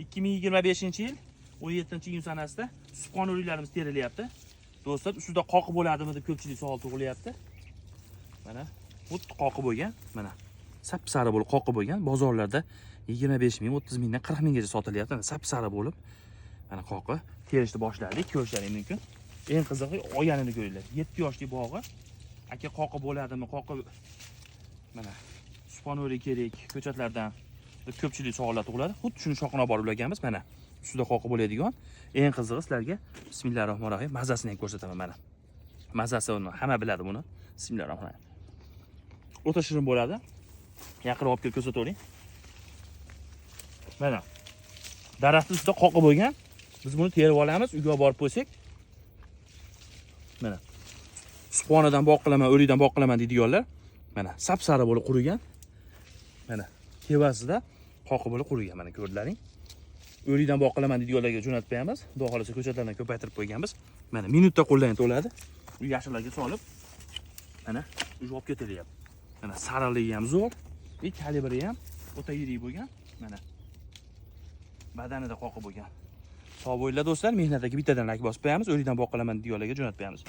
2025-yil 17-iyun sanasida supqon o'riklarimiz terilyapti. Do'stlar, ustida qoqib bo'ladimi deb ko'pchilik savol tug'ilyapti. Mana xuddi qoqib bo'lgan, mana sap-sari bo'lib qoqib bo'lgan. Bozorlarda 25 ming, 30 mingdan 40 minggacha sotilyapti. Mana sap-sari bo'lib mana qoqib terishni boshladik, ko'rishlaring mumkin. Eng qizig'i olganini ko'ringlar. 7 yoshli bog'i. Aka qoqib bo'ladimi? Qoqib mana supqon o'rik kerak ko'chatlardan deb ko'pchilik savollar tug'iladi. Xuddi shuni shoqina borib ularganmiz. Mana ustida qoqib bo'ladigan. Eng qizig'i sizlarga bismillahirrohmanirrohim mazasini ham ko'rsataman mana. Mazasi uni hamma biladi buni. Bismillahirrohmanirrohim. O'ta shirin bo'ladi. Yaqinroq olib kelib ko'rsatavering. Mana daraxtning ustida qoqib bo'lgan. Biz buni terib olamiz, uyga borib qo'ysak. Mana supqonidan boq qilaman, o'rikdan boq qilaman deydiganlar. Mana sap-sari bo'lib qurigan. Mana tevasida qoqib bo'lib qurigan, mana ko'rdilaring. O'rikdan boq qilaman deydiganlarga jo'natib qo'yamiz. Xudo xolasa ko'chatlardan ko'paytirib qo'yganmiz. Mana minutda qo'ldan to'ladi. U yashillarga solib mana uj olib ketilyapti. Mana sariligi ham zo'r, kalibri ham o'ta yirik bo'lgan. Mana badanida qoqib bo'lgan. Sog' bo'linglar do'stlar, mehnatdagi bittadan like bosib qo'yamiz, o'rikdan boq qilaman deydiganlarga jo'natib qo'yamiz.